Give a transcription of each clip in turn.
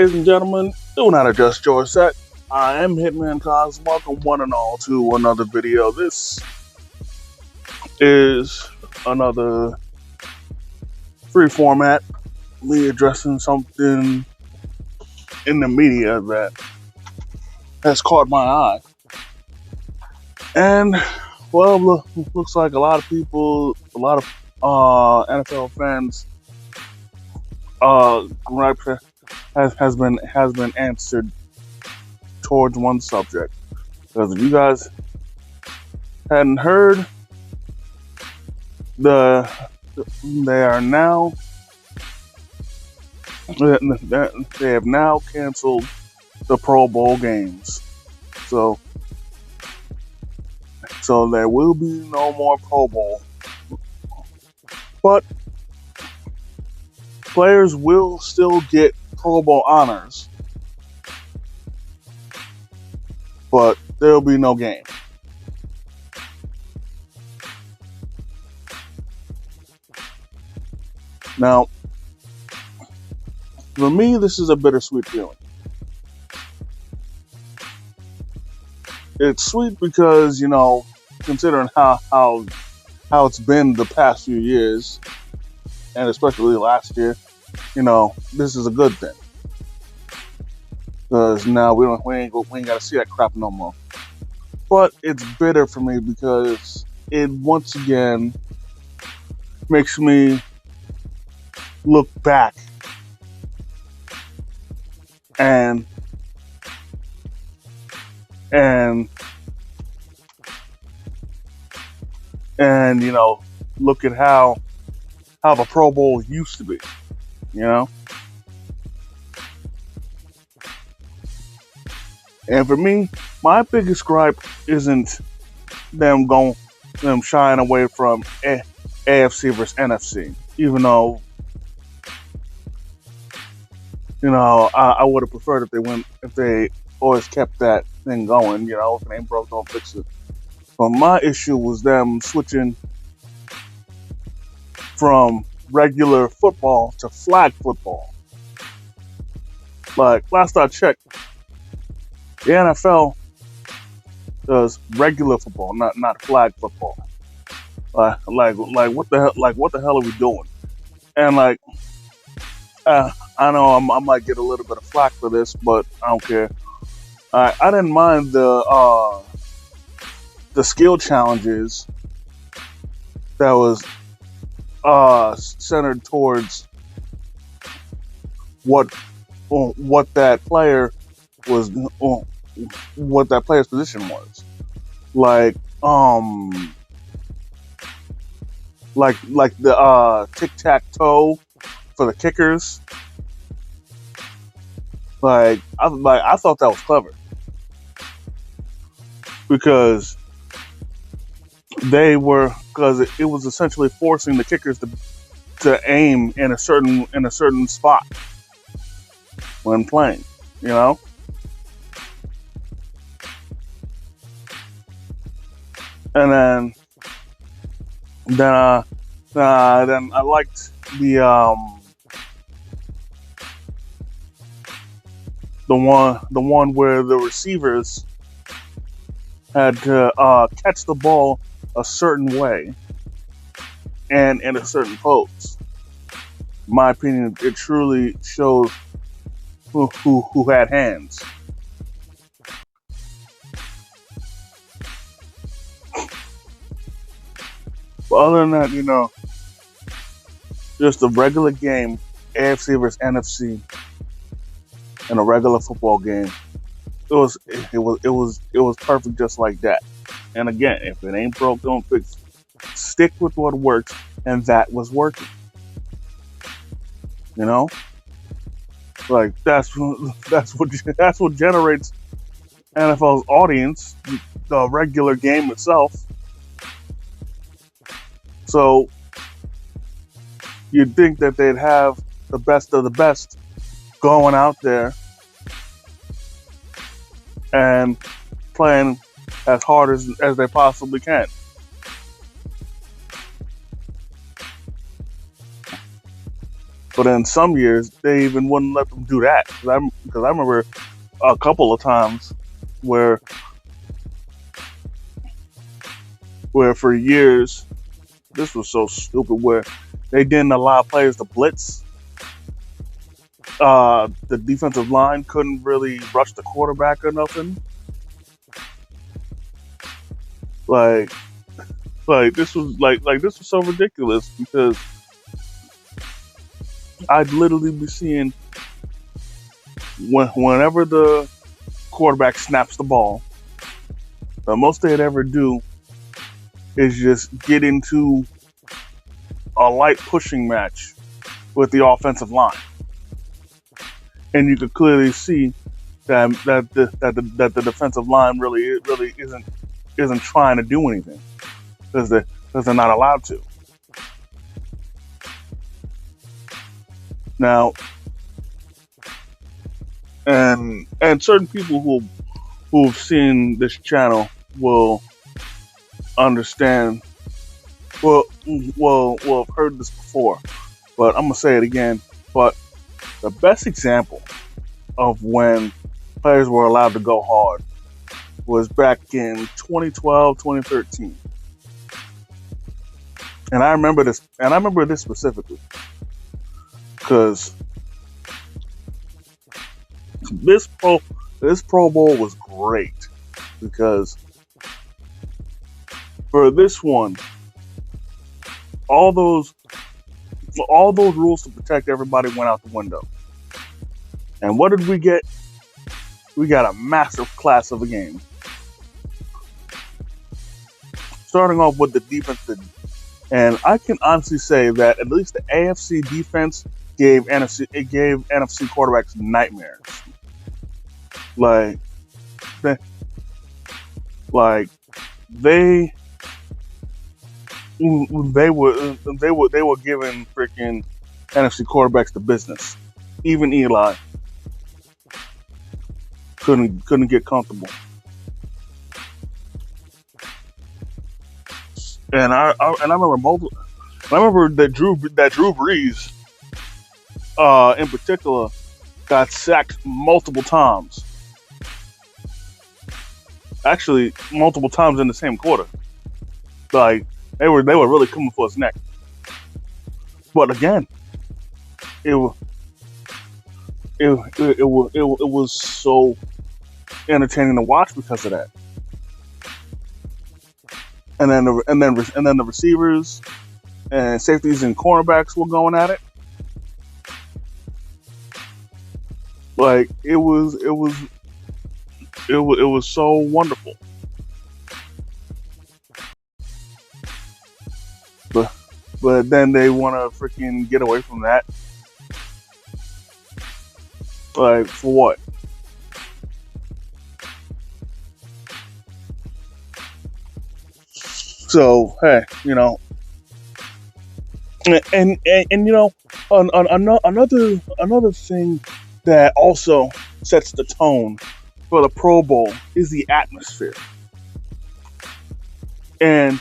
Ladies and gentlemen, do not adjust your set. I am Hitman Cos. Welcome one and all to another video. This is another free format, me addressing something in the media that has caught my eye. And, well, looks like a lot of people, a lot of NFL fans, gripe has been answered towards one subject. Because if you guys hadn't heard, they have now canceled the Pro Bowl games. So there will be no more Pro Bowl. But players will still get Pro Bowl honors. But there'll be no game. Now, for me, this is a bittersweet feeling. It's sweet because, considering how it's been the past few years, and especially last year, this is a good thing. Because now we ain't got to see that crap no more. But it's bitter for me because it once again makes me look back and look at how the Pro Bowl used to be, And for me, my biggest gripe isn't them shying away from AFC versus NFC, even though I would have preferred if they always kept that thing going. If it ain't broke, don't fix it. But my issue was them switching from regular football to flag football. Like, last I checked, the NFL does regular football, not flag football. Like what the hell are we doing? And I know I might get a little bit of flack for this, but I don't care. I didn't mind the skill challenges that was centered towards what that player was, what that player's position was. Like the tic-tac-toe for the kickers. I thought that was clever because it was essentially forcing the kickers to aim in a certain spot when playing, And then I liked the one where the receivers had to catch the ball a certain way and in a certain pose. In my opinion, it truly showed who had hands. But other than that, just a regular game, AFC versus NFC, and a regular football game. It was perfect just like that. And again, if it ain't broke, don't fix it. Stick with what works, and that was working. Like that's what generates NFL's audience, the regular game itself. So you'd think that they'd have the best of the best going out there and playing as hard as they possibly can. But in some years, they even wouldn't let them do that. Because I remember a couple of times where for years this was so stupid where they didn't allow players to blitz. The defensive line couldn't really rush the quarterback or nothing. Like this was this was so ridiculous because I'd literally be seeing whenever the quarterback snaps the ball, the most they'd ever do is just get into a light pushing match with the offensive line, and you could clearly see that the defensive line really isn't trying to do anything because they're not allowed to. Now, and certain people who've seen this channel will understand. Well, have heard this before, but I'm gonna say it again. But the best example of when players were allowed to go hard was back in 2012, 2013. And I remember this specifically because this Pro Bowl was great because for this one, all those rules to protect everybody went out the window. And what did we get? We got a massive class of a game. Starting off with the defense, and I can honestly say that at least the AFC defense gave NFC quarterbacks nightmares. They were giving freaking NFC quarterbacks the business. Even Eli couldn't get comfortable. And I remember that Drew Brees in particular got sacked multiple times. Actually, multiple times in the same quarter. Like they were really coming for his neck. But again, it was so entertaining to watch because of that. And then the receivers and safeties and cornerbacks were going at it. Like it was so wonderful. But then they want to freaking get away from that. Like, for what? So, hey, and another thing that also sets the tone for the Pro Bowl is the atmosphere. And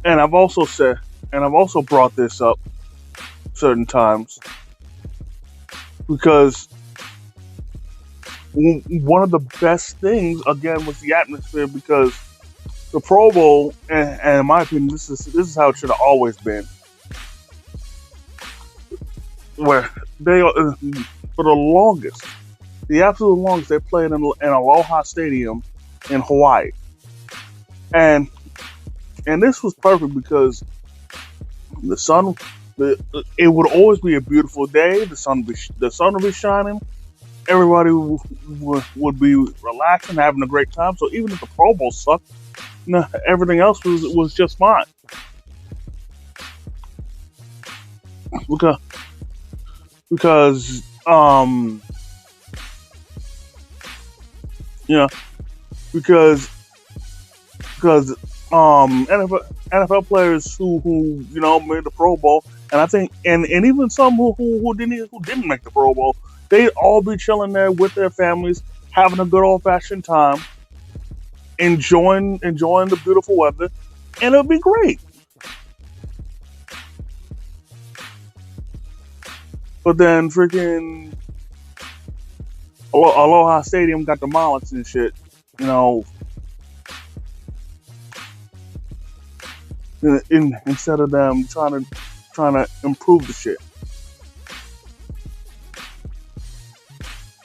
I've also brought this up certain times because one of the best things again was the atmosphere because the Pro Bowl, and in my opinion, this is how it should have always been, where they for the absolute longest, they played in Aloha Stadium in Hawaii, and this was perfect because the sun, it would always be a beautiful day. The sun would be shining. Everybody would be relaxing, having a great time. So even if the Pro Bowl sucked, everything else was just fine. Because NFL players who made the Pro Bowl, and I think and even some who didn't make the Pro Bowl, they'd all be chilling there with their families, having a good old fashioned time, enjoying the beautiful weather, and it'll be great. But then freaking Aloha Stadium got demolished and shit. You know, instead of them trying to improve the shit.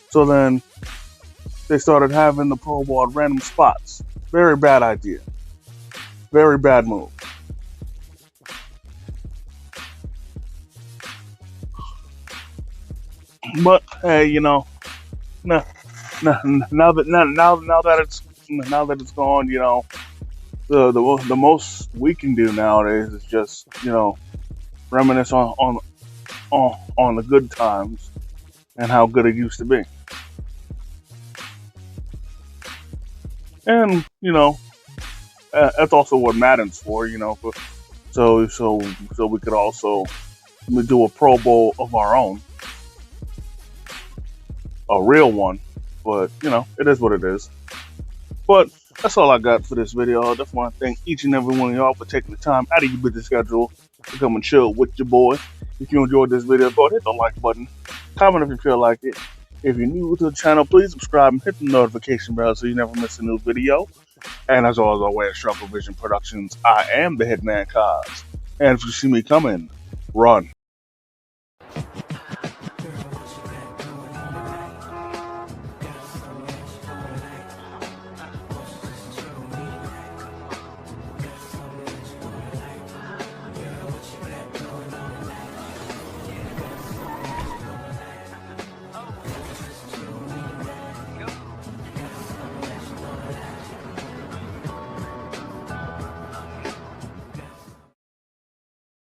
So then they started having the Pro Bowl at random spots. Very bad idea. Very bad move. But hey, you know, now that it's gone, you know, the most we can do nowadays is just, you know, reminisce on the good times and how good it used to be. And you know, that's also what Madden's for, you know. So we could also do a Pro Bowl of our own, a real one. But you know, it is what it is. But that's all I got for this video. I just want to thank each and every one of y'all for taking the time out of your busy schedule to come and chill with your boy. If you enjoyed this video, go ahead, hit the like button. Comment if you feel like it. If you're new to the channel, please subscribe and hit the notification bell so you never miss a new video. And as always, Struggle Vision Productions, I am the Hitman Cos. And if you see me coming, run.